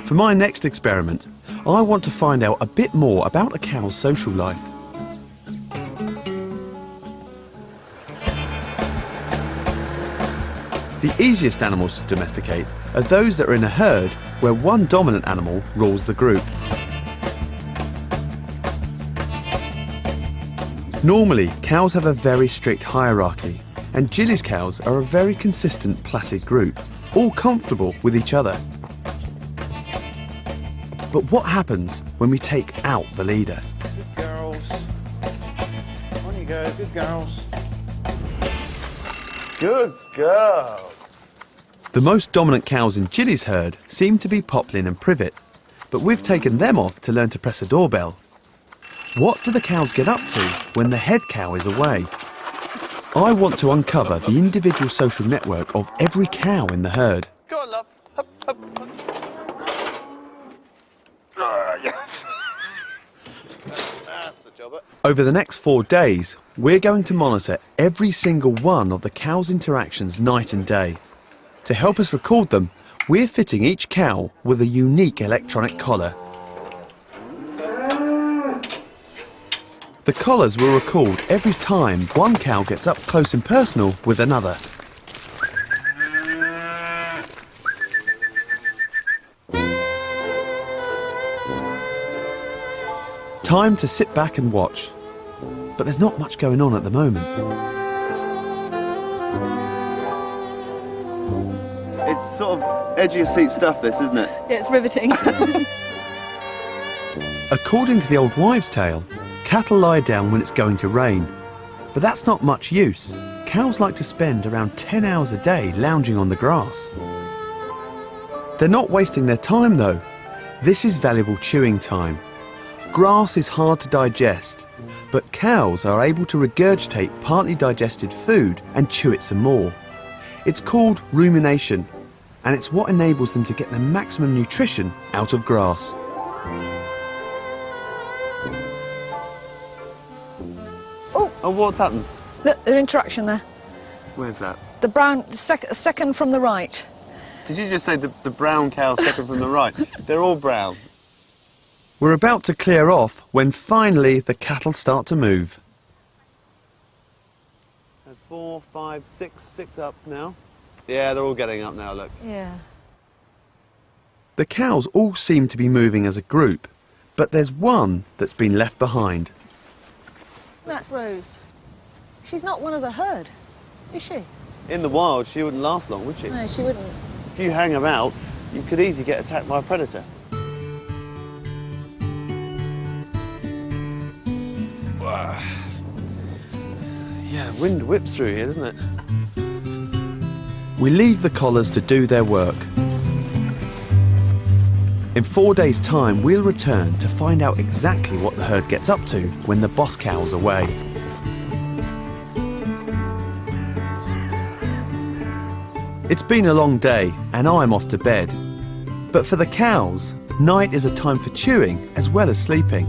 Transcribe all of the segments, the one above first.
For my next experiment, I want to find out a bit more about a cow's social life. The easiest animals to domesticate are those that are in a herd where one dominant animal rules the group. Normally, cows have a very strict hierarchy, and Jilly's cows are a very consistent, placid group, all comfortable with each other. But what happens when we take out the leader? Good girls. On you go, good girls. Good girl. The most dominant cows in Jilly's herd seem to be Poplin and Privet, but we've taken them off to learn to press a doorbell. What do the cows get up to when the head cow is away? I want to uncover the individual social network of every cow in the herd. Go on, love. Hup, hup, hup. That's the jobber. Over the next 4 days, we're going to monitor every single one of the cow's interactions night and day. To help us record them, we're fitting each cow with a unique electronic collar. The collars will record every time one cow gets up close and personal with another. Time to sit back and watch. But there's not much going on at the moment. It's sort of edge of your seat stuff, this, isn't it? Yeah, it's riveting. According to the old wives' tale, cattle lie down when it's going to rain. But that's not much use. Cows like to spend around 10 hours a day lounging on the grass. They're not wasting their time though. This is valuable chewing time. Grass is hard to digest, but cows are able to regurgitate partly digested food and chew it some more. It's called rumination, and it's what enables them to get the maximum nutrition out of grass. Oh, what's happened? Look, the interaction there. Where's that? The brown, second from the right. Did you just say the brown cow second from the right? They're all brown. We're about to clear off when finally the cattle start to move. There's 4, 5, 6 up now. Yeah, they're all getting up now, look. Yeah. The cows all seem to be moving as a group, but there's one that's been left behind. That's Rose. She's not one of the herd, is she? In the wild, she wouldn't last long, would she? No, she wouldn't. If you hang about, you could easily get attacked by a predator. Yeah, wind whips through here, doesn't it? We leave the collars to do their work. In 4 days' time, we'll return to find out exactly what the herd gets up to when the boss cow's away. It's been a long day, and I'm off to bed. But for the cows, night is a time for chewing as well as sleeping.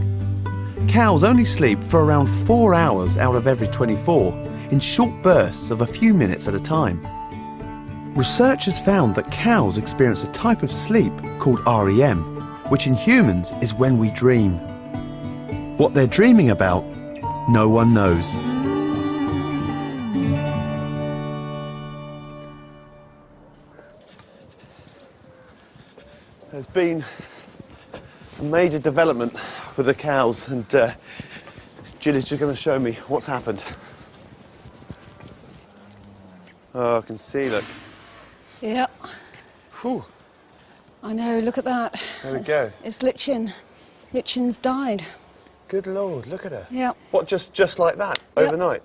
Cows only sleep for around 4 hours out of every 24, in short bursts of a few minutes at a time. Research has found that cows experience a type of sleep called REM, which in humans is when we dream. What they're dreaming about, no one knows. There's been a major development with the cows, and Julius just going to show me what's happened. Oh, I can see, look. Yep. Whew. I know, look at that. There we go. It's Lichen. Lichen's died. Good Lord, look at her. Yep. What, just like that, Yep. overnight?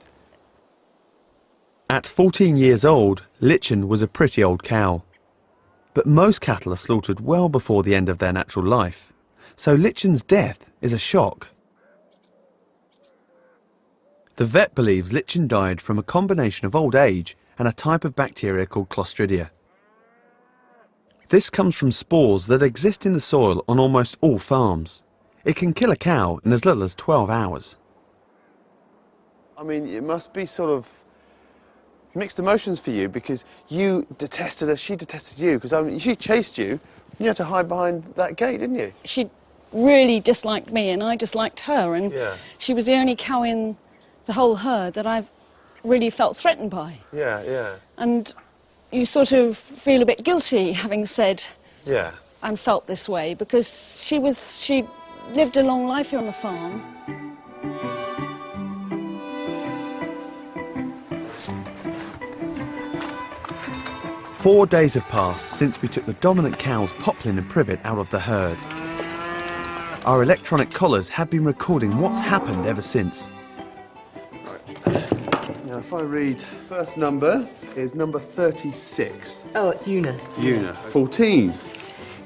At 14 years old, Lichen was a pretty old cow. But most cattle are slaughtered well before the end of their natural life, so Lichen's death is a shock. The vet believes Lichen died from a combination of old age and a type of bacteria called Clostridia. This comes from spores that exist in the soil on almost all farms. It can kill a cow in as little as 12 hours. I mean, it must be sort of mixed emotions for you because you detested her, she detested you, because I mean, she chased you, you had to hide behind that gate, didn't you? She really disliked me and I disliked her, and she was the only cow in the whole herd that I really felt threatened by. Yeah, yeah. And you sort of feel a bit guilty having said Yeah. and felt this way, because she lived a long life here on the farm. Four days have passed since we took the dominant cows Poplin and Privet out of the herd. Our electronic collars have been recording what's happened ever since. Now, if I read, first number is number 36. Oh, it's Una. Una. 14.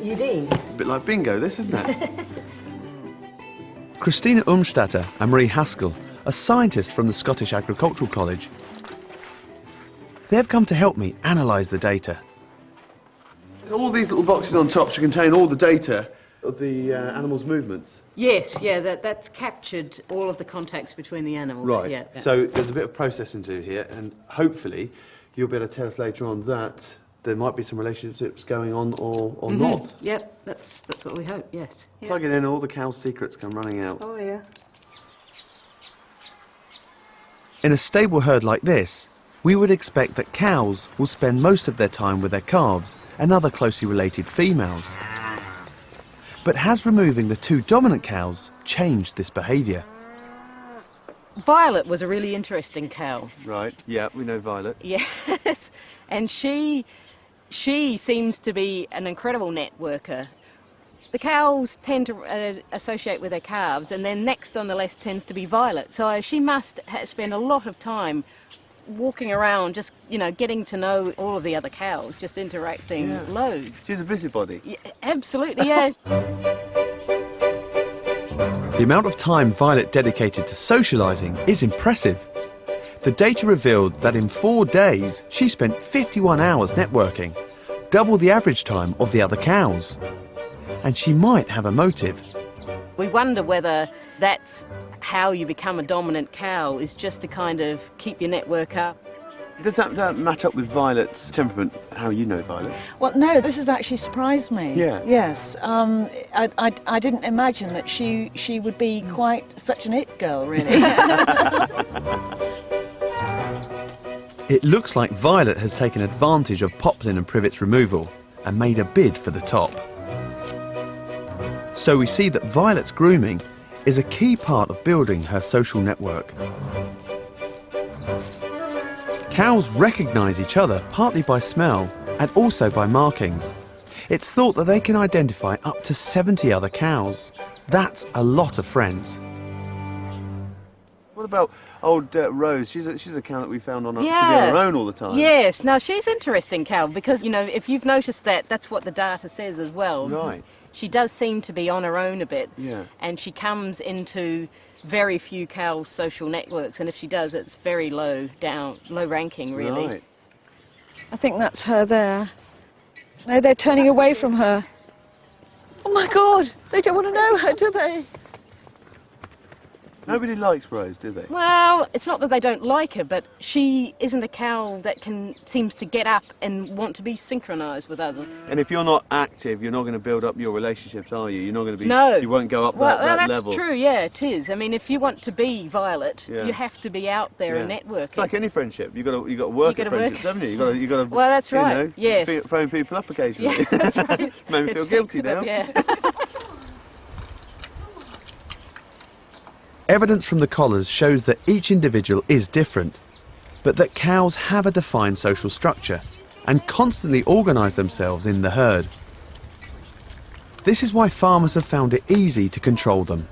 Udine. A bit like bingo, this, isn't it? Christina Umstatter and Marie Haskell are scientists from the Scottish Agricultural College. They've come to help me analyse the data. All these little boxes on top to contain all the data of the animals' movements. Yes, yeah, that's captured all of the contacts between the animals. Right. Yeah. So there's a bit of processing to do here, and hopefully you'll be able to tell us later on that there might be some relationships going on or not. Yep, that's what we hope, yes. Plug it in and all the cows' secrets come running out. Oh, yeah. In a stable herd like this, we would expect that cows will spend most of their time with their calves and other closely related females. But has removing the two dominant cows changed this behaviour? Violet was a really interesting cow. Right, yeah, we know Violet. Yes, and she seems to be an incredible networker. The cows tend to associate with their calves, and then next on the list tends to be Violet. So she must spend a lot of time walking around, just, you know, getting to know all of the other cows, just interacting loads. She's a busybody. Yeah, absolutely, yeah. The amount of time Violet dedicated to socialising is impressive. The data revealed that in 4 days she spent 51 hours networking, double the average time of the other cows. And she might have a motive. We wonder whether that's how you become a dominant cow, is just to kind of keep your network up. Does that match up with Violet's temperament, how you know Violet? Well, no, this has actually surprised me. Yeah. Yes. I didn't imagine that she would be quite such an it girl, really. It looks like Violet has taken advantage of Poplin and Privet's removal and made a bid for the top. So we see that Violet's grooming is a key part of building her social network. Cows recognise each other partly by smell and also by markings. It's thought that they can identify up to 70 other cows. That's a lot of friends. What about old Rose? She's a cow that we found to be Yeah. on her own all the time. Yes, now she's an interesting cow because, you know, if you've noticed that's what the data says as well. Right. She does seem to be on her own a bit. Yeah. And she comes into very few cows' social networks, and if she does, it's very low ranking, really. Right. I think that's her there. No, they're turning away from her. Oh my God, they don't want to know her, do they? Nobody likes Rose, do they? Well, it's not that they don't like her, but she isn't a cow that seems to get up and want to be synchronised with others. And if you're not active, you're not going to build up your relationships, are you? You're not going to be. No. You won't go up that that's level. true. Yeah, it is. I mean, if you want to be Violet, you have to be out there and networking. It's like any friendship. You've got to work at friendships, haven't you? You got to. Well, that's right. You know, yes. phone people up occasionally. Yeah, that's right. Made me feel guilty now. Yeah. Evidence from the collars shows that each individual is different, but that cows have a defined social structure and constantly organise themselves in the herd. This is why farmers have found it easy to control them.